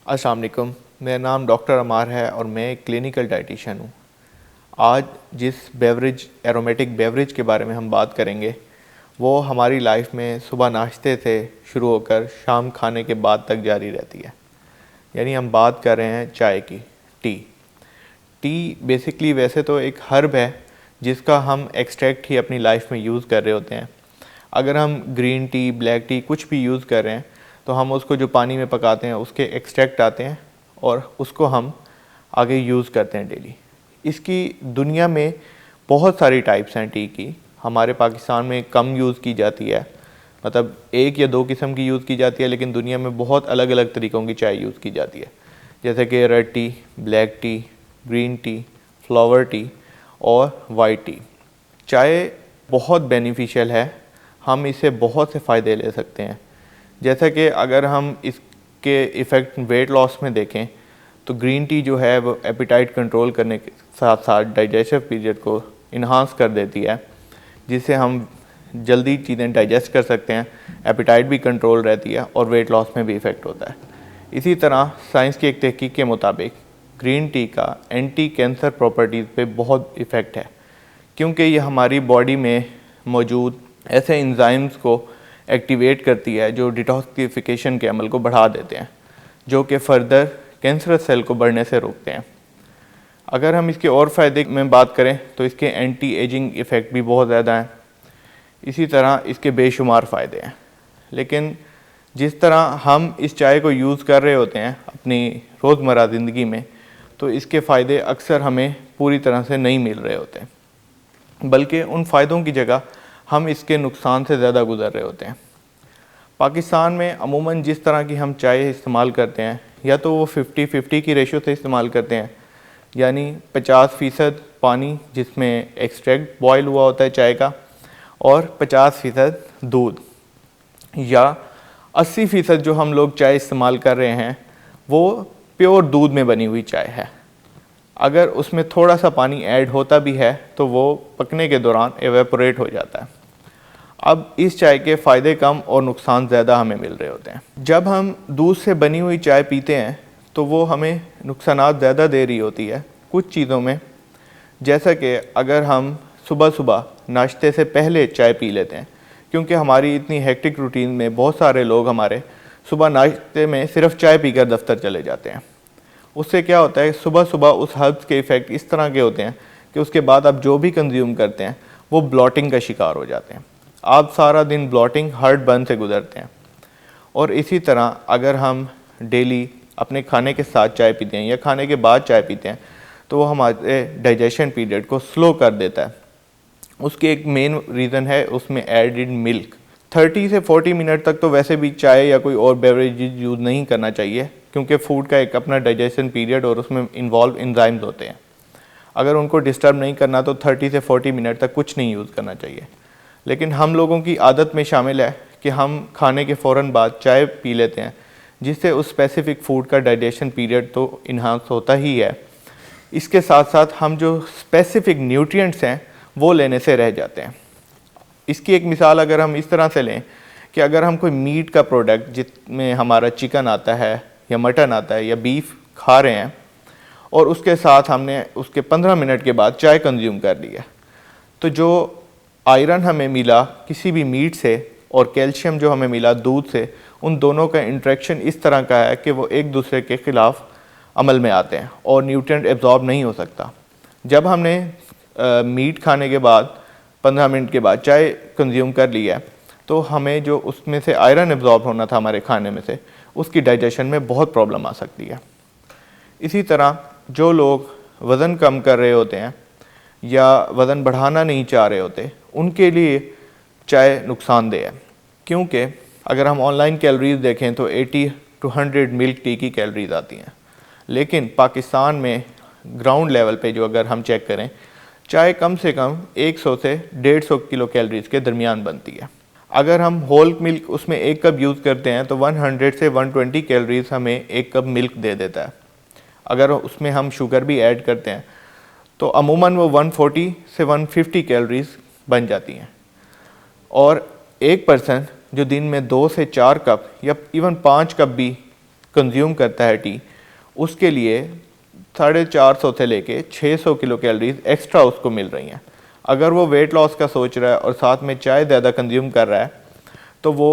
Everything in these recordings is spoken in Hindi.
अस्सलाम वालेकुम। मेरा नाम डॉक्टर अमार है और मैं एक क्लिनिकल डाइटिशियन हूँ। आज जिस एरोमेटिक बेवरेज के बारे में हम बात करेंगे वो हमारी लाइफ में सुबह नाश्ते से शुरू होकर शाम खाने के बाद तक जारी रहती है। यानी हम बात कर रहे हैं चाय की, टी। टी बेसिकली वैसे तो एक हर्ब है जिसका हम एक्सट्रैक्ट ही अपनी लाइफ में यूज़ कर रहे होते हैं। अगर हम ग्रीन टी, ब्लैक टी कुछ भी यूज़ कर रहे हैं तो हम उसको जो पानी में पकाते हैं उसके एक्सट्रैक्ट आते हैं और उसको हम आगे यूज़ करते हैं डेली। इसकी दुनिया में बहुत सारी टाइप्स हैं टी की। हमारे पाकिस्तान में कम यूज़ की जाती है, मतलब एक या दो किस्म की यूज़ की जाती है, लेकिन दुनिया में बहुत अलग अलग तरीक़ों की चाय यूज़ की जाती है, जैसे कि red T, black T, green tea, flower T और वाइट टी। चाय बहुत बेनिफिशियल है, हम इससे बहुत से फ़ायदे ले सकते हैं। जैसा कि अगर हम इसके इफ़ेक्ट वेट लॉस में देखें तो ग्रीन टी जो है वो एपिटाइट कंट्रोल करने के साथ साथ डाइजेस्टिव पीरियड को इन्हांस कर देती है, जिससे हम जल्दी चीज़ें डाइजेस्ट कर सकते हैं, एपिटाइट भी कंट्रोल रहती है और वेट लॉस में भी इफ़ेक्ट होता है। इसी तरह साइंस की एक तहकीक के मुताबिक ग्रीन टी का एंटी कैंसर प्रॉपर्टीज़ पे बहुत इफ़ेक्ट है, क्योंकि ये हमारी बॉडी में मौजूद ऐसे एंजाइम्स को एक्टिवेट करती है जो डिटॉक्सिफिकेशन के अमल को बढ़ा देते हैं, जो कि फर्दर कैंसरस सेल को बढ़ने से रोकते हैं। अगर हम इसके और फ़ायदे में बात करें तो इसके एंटी एजिंग इफ़ेक्ट भी बहुत ज़्यादा हैं। इसी तरह इसके बेशुमार फ़ायदे हैं, लेकिन जिस तरह हम इस चाय को यूज़ कर रहे होते हैं अपनी रोज़मर्रा ज़िंदगी में, तो इसके फ़ायदे अक्सर हमें पूरी तरह से नहीं मिल रहे होते, बल्कि उन फ़ायदों की जगह हम इसके नुकसान से ज़्यादा गुज़र रहे होते हैं। पाकिस्तान में अमूमन जिस तरह की हम चाय इस्तेमाल करते हैं, या तो वो 50-50 की रेशो से इस्तेमाल करते हैं, यानी 50% पानी जिसमें एक्सट्रैक्ट बॉयल हुआ होता है चाय का और 50% दूध, या 80% जो हम लोग चाय इस्तेमाल कर रहे हैं वो प्योर दूध में बनी हुई चाय है। अगर उसमें थोड़ा सा पानी ऐड होता भी है तो वो पकने के दौरान एवेपोरेट हो जाता है। अब इस चाय के फ़ायदे कम और नुकसान ज़्यादा हमें मिल रहे होते हैं। जब हम दूध से बनी हुई चाय पीते हैं तो वो हमें नुकसानात ज़्यादा दे रही होती है कुछ चीज़ों में, जैसा कि अगर हम सुबह सुबह नाश्ते से पहले चाय पी लेते हैं, क्योंकि हमारी इतनी हेक्टिक रूटीन में बहुत सारे लोग हमारे सुबह नाश्ते में सिर्फ चाय पीकर दफ्तर चले जाते हैं। उससे क्या होता है, सुबह सुबह उस हर्ब्स के इफ़ेक्ट इस तरह के होते हैं कि उसके बाद आप जो भी कंज्यूम करते हैं वो ब्लॉटिंग का शिकार हो जाते हैं। आप सारा दिन ब्लॉटिंग, हार्ट बर्न से गुजरते हैं। और इसी तरह अगर हम डेली अपने खाने के साथ चाय पीते हैं या खाने के बाद चाय पीते हैं तो वो हमारे डाइजेशन पीरियड को स्लो कर देता है। उसकी एक मेन रीज़न है उसमें एडेड मिल्क। 30 से 40 मिनट तक तो वैसे भी चाय या कोई और बेवरेज यूज़ नहीं करना चाहिए, क्योंकि फूड का एक अपना डाइजेशन पीरियड और उसमें इन्वॉल्व एंजाइम्स होते हैं। अगर उनको डिस्टर्ब नहीं करना तो 30 से 40 मिनट तक कुछ नहीं यूज़ करना चाहिए। लेकिन हम लोगों की आदत में शामिल है कि हम खाने के फ़ौरन बाद चाय पी लेते हैं, जिससे उस स्पेसिफ़िक फ़ूड का डाइजेशन पीरियड तो इन्हांस होता ही है, इसके साथ साथ हम जो स्पेसिफ़िक न्यूट्रिएंट्स हैं वो लेने से रह जाते हैं। इसकी एक मिसाल अगर हम इस तरह से लें कि अगर हम कोई मीट का प्रोडक्ट जिसमें हमारा चिकन आता है या मटन आता है या बीफ खा रहे हैं और उसके साथ हमने उसके 15 मिनट के बाद चाय कंज्यूम कर लिया, तो जो आयरन हमें मिला किसी भी मीट से और कैल्शियम जो हमें मिला दूध से, उन दोनों का इंटरेक्शन इस तरह का है कि वो एक दूसरे के ख़िलाफ़ अमल में आते हैं और न्यूट्रिएंट एब्जॉर्ब नहीं हो सकता। जब हमने मीट खाने के बाद 15 मिनट के बाद चाय कंज्यूम कर लिया तो हमें जो उसमें से आयरन एब्जॉर्ब होना था हमारे खाने में से, उसकी डाइजेशन में बहुत प्रॉब्लम आ सकती है। इसी तरह जो लोग वज़न कम कर रहे होते हैं या वज़न बढ़ाना नहीं चाह रहे होते, उनके लिए चाय नुकसानदेह है, क्योंकि अगर हम ऑनलाइन कैलोरीज देखें तो 80 to 100 मिल्क टी की कैलोरीज आती हैं, लेकिन पाकिस्तान में ग्राउंड लेवल पे जो अगर हम चेक करें, चाय कम से कम 100 से 150 किलो कैलोरीज के दरमियान बनती है। अगर हम होल मिल्क उसमें 1 कप यूज़ करते हैं तो 100 से 120 कैलोरीज हमें 1 कप मिल्क दे देता है। अगर उसमें हम शुगर भी ऐड करते हैं तो अमूमन वो 140 से 150 कैलोरीज बन जाती हैं। और एक पर्सन जो दिन में 2 से 4 कप या इवन 5 कप भी कंज्यूम करता है टी, उसके लिए 450 से लेके 600 किलो कैलोरीज एक्स्ट्रा उसको मिल रही हैं। अगर वो वेट लॉस का सोच रहा है और साथ में चाय ज़्यादा कंज्यूम कर रहा है तो वो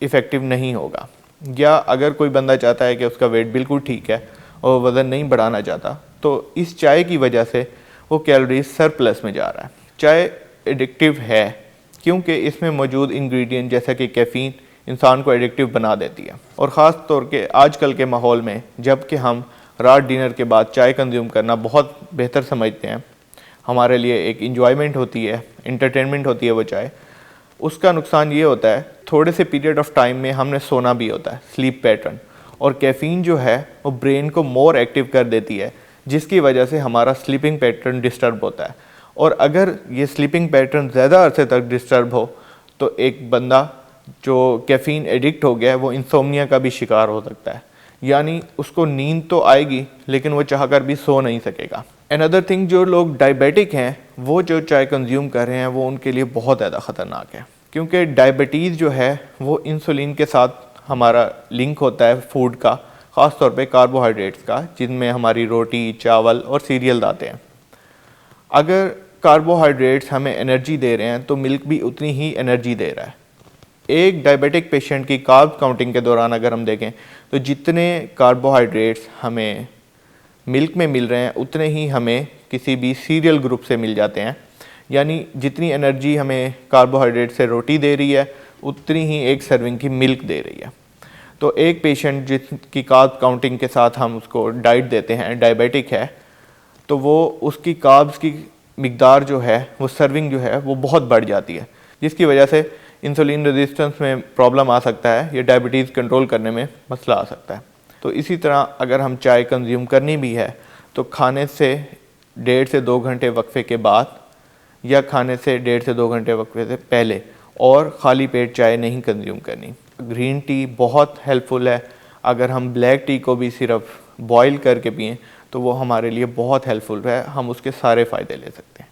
इफ़ेक्टिव नहीं होगा। या अगर कोई बंदा चाहता है कि उसका वेट बिल्कुल ठीक है और वज़न नहीं बढ़ाना चाहता, तो इस चाय की वजह से वो कैलोरीज सरप्लस में जा रहा है। चाय एडिक्टिव है क्योंकि इसमें मौजूद इंग्रेडिएंट जैसा कि कैफ़ीन इंसान को एडिक्टिव बना देती है। और ख़ास तौर के आजकल के माहौल में जबकि हम रात डिनर के बाद चाय कंज्यूम करना बहुत बेहतर समझते हैं, हमारे लिए एक इंजॉयमेंट होती है, एंटरटेनमेंट होती है वो चाय, उसका नुकसान ये होता है थोड़े से पीरियड ऑफ टाइम में हमने सोना भी होता है, स्लीप पैटर्न, और कैफ़ीन जो है वो ब्रेन को मोर एक्टिव कर देती है, जिसकी वजह से हमारा स्लीपिंग पैटर्न डिस्टर्ब होता है। और अगर ये स्लीपिंग पैटर्न ज़्यादा अरसे तक डिस्टर्ब हो तो एक बंदा जो कैफ़ीन एडिक्ट हो गया है वो इंसोम्निया का भी शिकार हो सकता है, यानी उसको नींद तो आएगी लेकिन वो चाहकर भी सो नहीं सकेगा। अनदर थिंग, जो लोग डायबिटिक हैं वो जो चाय कंज्यूम कर रहे हैं वो उनके लिए बहुत ज़्यादा ख़तरनाक है, क्योंकि डायबिटीज़ जो है वो इंसुलिन के साथ हमारा लिंक होता है फूड का, ख़ास तौर पे कार्बोहाइड्रेट्स का, जिनमें हमारी रोटी, चावल और सीरियल आते हैं। अगर कार्बोहाइड्रेट्स हमें एनर्जी दे रहे हैं तो मिल्क भी उतनी ही एनर्जी दे रहा है। एक डायबिटिक पेशेंट की कार्ब काउंटिंग के दौरान अगर हम देखें तो जितने कार्बोहाइड्रेट्स हमें मिल्क में मिल रहे हैं उतने ही हमें किसी भी सीरियल ग्रुप से मिल जाते हैं, यानी जितनी एनर्जी हमें कार्बोहाइड्रेट से रोटी दे रही है उतनी ही एक सर्विंग की मिल्क दे रही है। तो एक पेशेंट जिसकी कार्ब काउंटिंग के साथ हम उसको डाइट देते हैं, डायबिटिक है, तो वो उसकी कार्ब्स की मिकदार जो है वो सर्विंग जो है वो बहुत बढ़ जाती है, जिसकी वजह से इंसुलिन रेजिस्टेंस में प्रॉब्लम आ सकता है या डायबिटीज़ कंट्रोल करने में मसला आ सकता है। तो इसी तरह अगर हम चाय कंज्यूम करनी भी है तो खाने से 1.5 से 2 घंटे वक्फे के बाद या खाने से 1.5 से 2 घंटे वक्फे से पहले, और ख़ाली पेट चाय नहीं कंज्यूम करनी। ग्रीन टी बहुत हेल्पफुल है। अगर हम ब्लैक टी को भी सिर्फ बॉयल करके पिएँ तो वो हमारे लिए बहुत हेल्पफुल है, हम उसके सारे फ़ायदे ले सकते हैं।